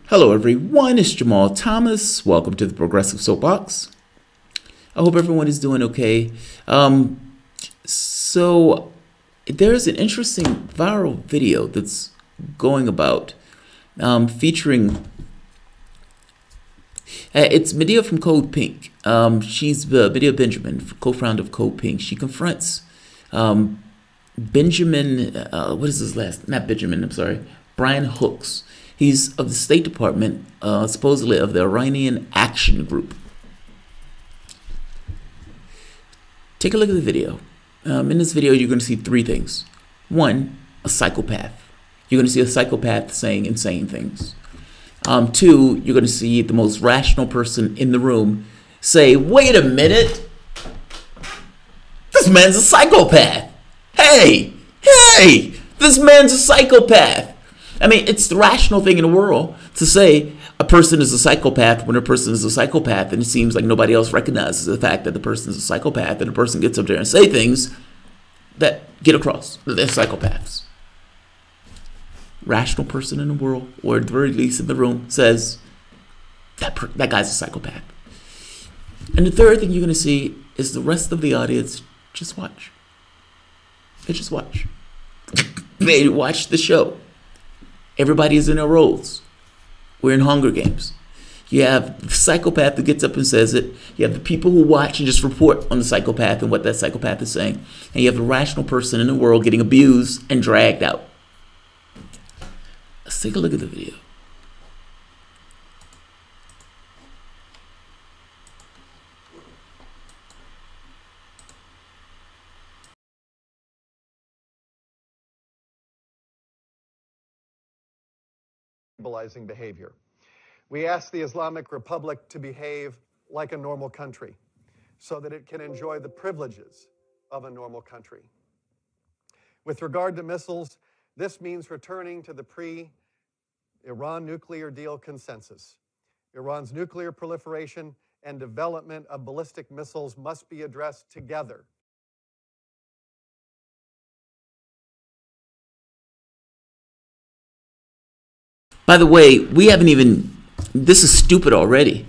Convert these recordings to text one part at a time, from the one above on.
Hello everyone, it's Jamarl Thomas. Welcome to the Progressive Soapbox. I hope everyone is doing okay. So there's an interesting viral video that's going about featuring it's Medea from Code Pink. She's Medea Benjamin, co-founder of Code Pink. She confronts Benjamin, what is his last? Not Benjamin, I'm sorry. Brian Hooks. He's of the State Department, supposedly of the Iranian Action Group. Take a look at the video. In this video, you're going to see three things. One, a psychopath. You're going to see a psychopath saying insane things. Two, you're going to see the most rational person in the room say, wait a minute, this man's a psychopath. Hey, this man's a psychopath. I mean, it's the rational thing in the world to say a person is a psychopath when a person is a psychopath, and it seems like nobody else recognizes the fact that the person is a psychopath, and the person gets up there and say things that get across that they're psychopaths. Rational person in the world, or at the very least in the room, says that guy's a psychopath. And the third thing you're going to see is the rest of the audience just watch. They just watch. They watch the show. Everybody is in their roles. We're in Hunger Games. You have the psychopath that gets up and says it. You have the people who watch and just report on the psychopath and what that psychopath is saying. And you have a rational person in the world getting abused and dragged out. Let's take a look at the video. Behavior. We ask the Islamic Republic to behave like a normal country so that it can enjoy the privileges of a normal country. With regard to missiles, this means returning to the pre-Iran nuclear deal consensus. Iran's nuclear proliferation and development of ballistic missiles must be addressed together. By the way, we haven't even, this is stupid already.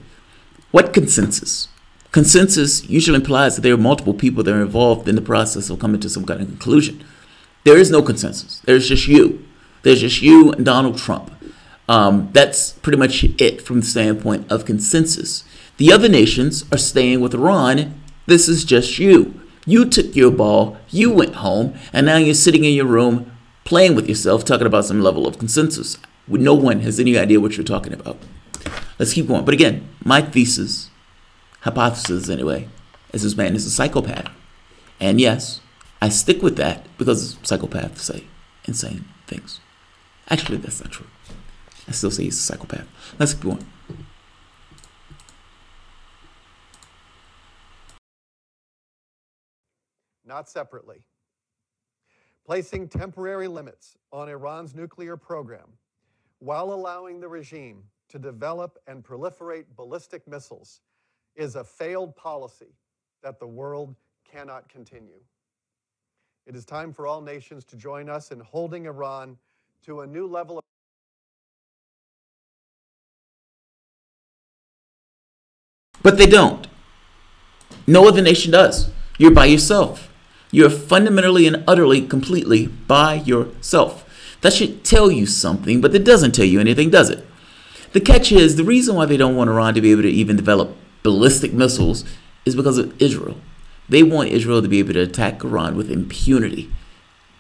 What consensus? Consensus usually implies that there are multiple people that are involved in the process of coming to some kind of conclusion. There is no consensus. There's just you. There's just you and Donald Trump. That's pretty much it from the standpoint of consensus. The other nations are staying with Iran. This is just you. You took your ball, you went home, and now you're sitting in your room playing with yourself, talking about some level of consensus. No one has any idea what you're talking about. Let's keep going. But again, my thesis, hypothesis anyway, is this man is a psychopath. And yes, I stick with that because psychopaths say insane things. Actually, that's not true. I still say he's a psychopath. Let's keep going. Not separately. Placing temporary limits on Iran's nuclear program while allowing the regime to develop and proliferate ballistic missiles is a failed policy that the world cannot continue. It is time for all nations to join us in holding Iran to a new level of But they don't. No other nation does. You're by yourself. You're fundamentally and utterly, completely by yourself. That should tell you something, but it doesn't tell you anything, does it? The catch is, the reason why they don't want Iran to be able to even develop ballistic missiles is because of Israel. They want Israel to be able to attack Iran with impunity.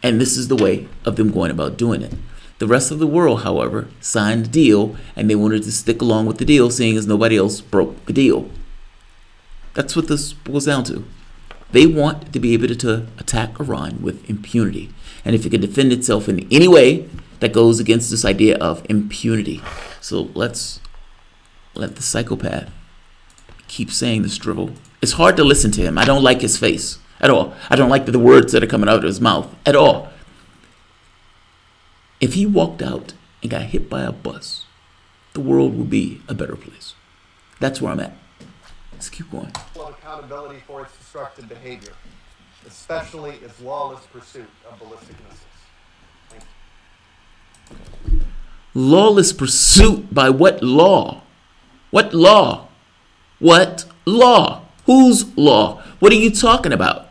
And this is the way of them going about doing it. The rest of the world, however, signed the deal, and they wanted to stick along with the deal, seeing as nobody else broke the deal. That's what this boils down to. They want to be able to attack Iran with impunity. And if it can defend itself in any way, that goes against this idea of impunity. So let's let the psychopath keep saying this drivel. It's hard to listen to him. I don't like his face at all. I don't like the words that are coming out of his mouth at all. If he walked out and got hit by a bus, the world would be a better place. That's where I'm at. Let's keep going. Accountability for its destructive behavior, especially its lawless pursuit of ballistic missiles. Thank you. Lawless pursuit by what law? What law? What law? Whose law? What are you talking about?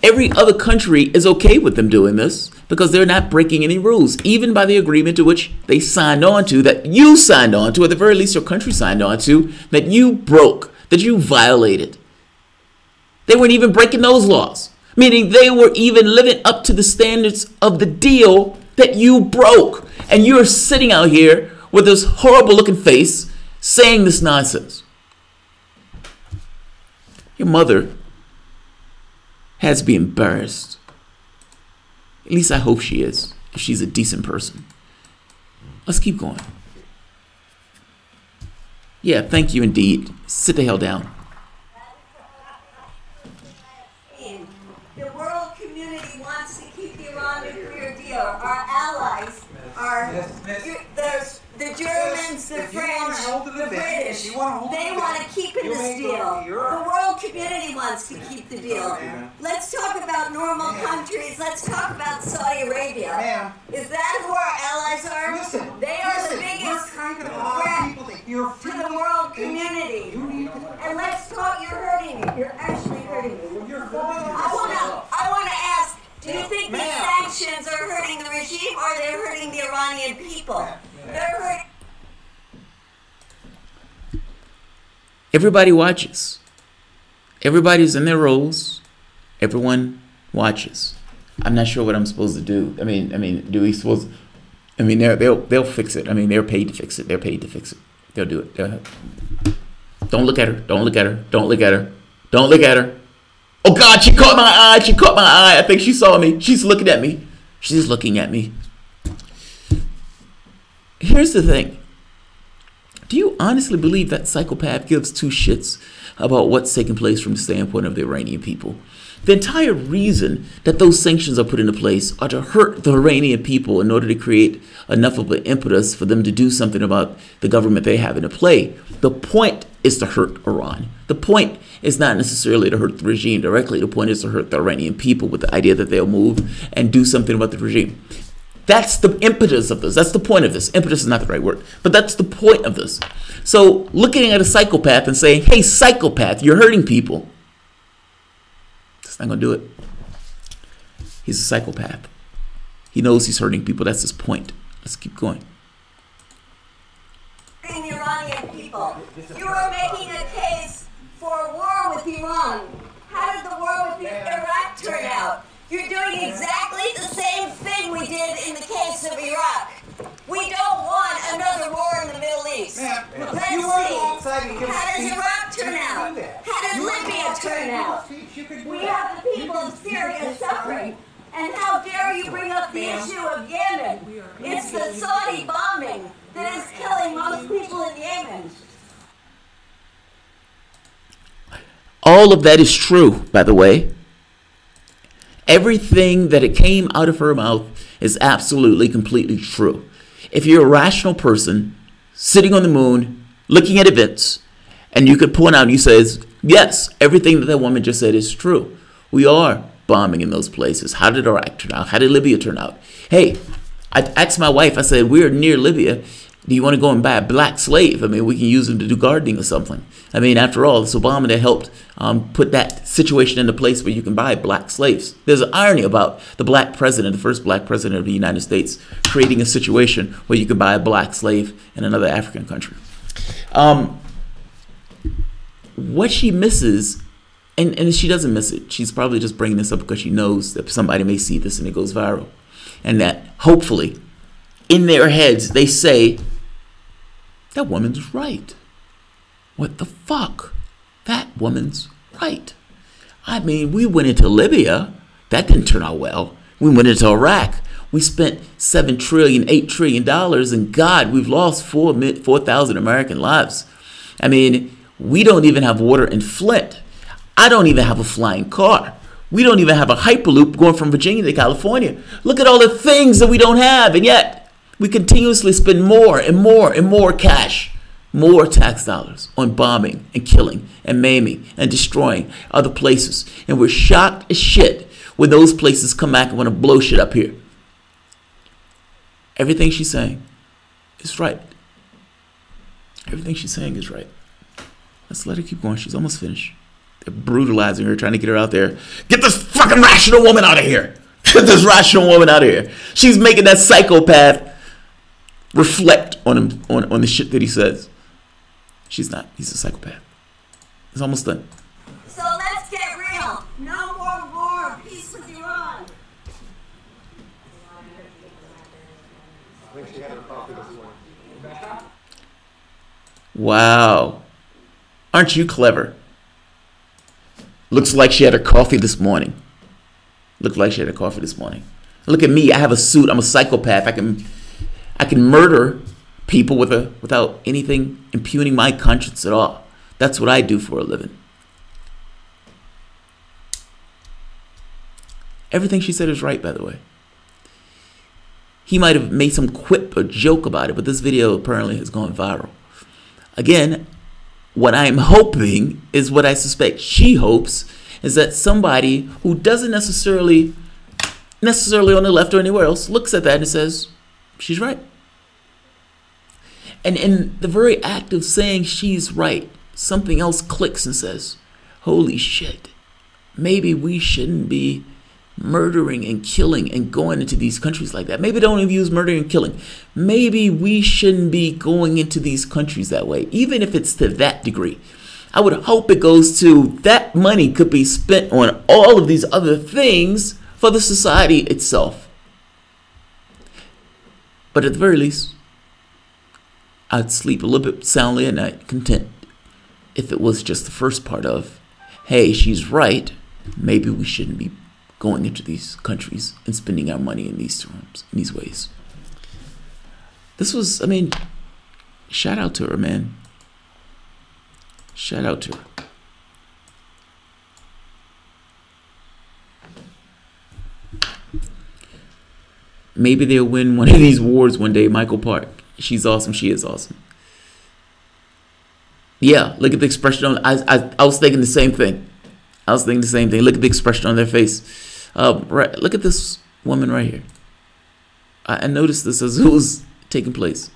Every other country is okay with them doing this because they're not breaking any rules, even by the agreement to which they signed on to, that you signed on to, or at the very least your country signed on to, that you broke, that you violated. They weren't even breaking those laws, meaning they were even living up to the standards of the deal that you broke. And you're sitting out here with this horrible looking face saying this nonsense. Your mother has to be embarrassed. At least I hope she is, if she's a decent person. Let's keep going. Yeah, thank you indeed. Sit the hell down. The world community wants to keep the Iran nuclear deal. Our allies are the Germans, the French, the British. They want to keep in this deal. The world community wants to keep the deal. Let's talk about normal countries. Let's talk about Saudi Arabia. Is that who our allies are? Listen, they are the biggest threat to the world community. And let's talk. You're hurting me. You're actually hurting me. I want to ask. Do you think these sanctions are hurting the regime or they're hurting the Iranian people? They're hurting. Everybody watches. Everybody's in their roles. Everyone watches. I'm not sure what I'm supposed to do. I mean, do we supposed? I mean, they'll fix it. I mean, they're paid to fix it. They're paid to fix it. They'll do it. Don't look at her. Don't look at her. Don't look at her. Don't look at her. Oh God, she caught my eye. She caught my eye. I think she saw me. She's looking at me. She's looking at me. Here's the thing. Do you honestly believe that Psychopath gives two shits about what's taking place from the standpoint of the Iranian people? The entire reason that those sanctions are put into place are to hurt the Iranian people in order to create enough of an impetus for them to do something about the government they have in play. The point is to hurt Iran. The point is not necessarily to hurt the regime directly. The point is to hurt the Iranian people with the idea that they'll move and do something about the regime. That's the impetus of this. That's the point of this. Impetus is not the right word, but that's the point of this. So looking at a psychopath and saying, hey, psychopath, you're hurting people. That's not going to do it. He's a psychopath. He knows he's hurting people. That's his point. Let's keep going. The Iranian people. You are making a case for a war with Iran. How did the war with Iraq turn out? You're doing exactly the same thing we did in the case of Iraq. We don't want another war in the Middle East. Let's see. How does Iraq turn out? How did Libya turn out? We have the people of Syria suffering. And how dare you bring up the issue of Yemen? It's the Saudi bombing that is killing most people in Yemen. All of that is true, by the way. Everything that it came out of her mouth is absolutely, completely true. If you're a rational person sitting on the moon, looking at events, and you could point out and you says, yes, everything that that woman just said is true. We are bombing in those places. How did Iraq turn out? How did Libya turn out? Hey, I asked my wife, I said, we're near Libya. Do you want to go and buy a black slave? I mean, we can use them to do gardening or something. I mean, after all, it's Obama that helped put that situation into place where you can buy black slaves. There's an irony about the black president, the first black president of the United States, creating a situation where you can buy a black slave in another African country. What she misses, and she doesn't miss it, she's probably just bringing this up because she knows that somebody may see this and it goes viral. And that hopefully in their heads they say, that woman's right. What the fuck? That woman's right. I mean, we went into Libya. That didn't turn out well. We went into Iraq. We spent $7 trillion, $8 trillion, and God, we've lost 4,000 American lives. I mean, we don't even have water in Flint. I don't even have a flying car. We don't even have a Hyperloop going from Virginia to California. Look at all the things that we don't have, and yet we continuously spend more and more and more cash, more tax dollars on bombing and killing and maiming and destroying other places. And we're shocked as shit when those places come back and want to blow shit up here. Everything she's saying is right. Everything she's saying is right. Let's let her keep going. She's almost finished. They're brutalizing her, trying to get her out there. Get this fucking rational woman out of here. Get this rational woman out of here. She's making that psychopath reflect on him, on the shit that he says. She's not. He's a psychopath. It's almost done. So let's get real. No more war. Peace with Iran. I think she had her coffee this morning. Wow. Aren't you clever? Looks like she had her coffee this morning. Looked like she had her coffee this morning. Look at me. I have a suit. I'm a psychopath. I can murder people without anything impugning my conscience at all. That's what I do for a living. Everything she said is right, by the way. He might have made some quip or joke about it, but this video apparently has gone viral. Again, what I'm hoping is what I suspect she hopes is that somebody who doesn't necessarily on the left or anywhere else looks at that and says, she's right. And in the very act of saying she's right, something else clicks and says, holy shit, maybe we shouldn't be murdering and killing and going into these countries like that. Maybe don't even use murdering and killing. Maybe we shouldn't be going into these countries that way, even if it's to that degree. I would hope it goes to that money could be spent on all of these other things for the society itself. But at the very least, I'd sleep a little bit soundly at night, content, if it was just the first part of, hey, she's right, maybe we shouldn't be going into these countries and spending our money in these terms, in these ways. This was, I mean, shout out to her, man. Shout out to her. Maybe they'll win one of these wars one day, Michael Park. She's awesome. She is awesome. Yeah, look at the expression on. I was thinking the same thing. I was thinking the same thing. Look at the expression on their face. Right. Look at this woman right here. I noticed this as it was taking place.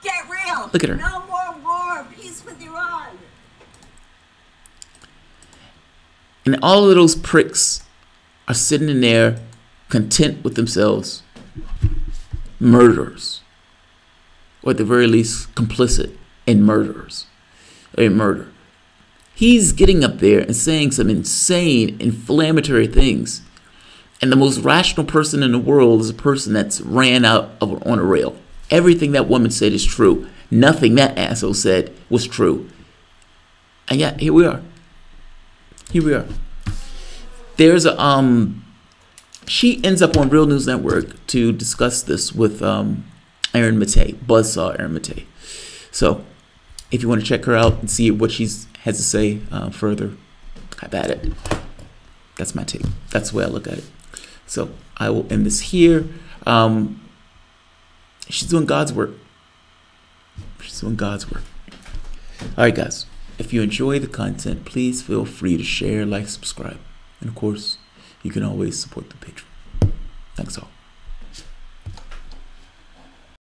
Get real. Look at her. No more war. Peace with Iran. And all of those pricks are sitting in there content with themselves. Murderers. Or at the very least, complicit in murderers. Or murder. He's getting up there and saying some insane, inflammatory things. And the most rational person in the world is a person that's ran out on a rail. Everything that woman said is true. Nothing that asshole said was true. And yet, here we are. Here we are. There's a she ends up on Real News Network to discuss this with Aaron Matei, Buzzsaw Aaron Matei. So if you want to check her out and see what she has to say further, have at it. That's my take. That's the way I look at it. So I will end this here. She's doing God's work. She's doing God's work. All right, guys. If you enjoy the content, please feel free to share, like, subscribe. And of course, you can always support the Patreon. Thanks all.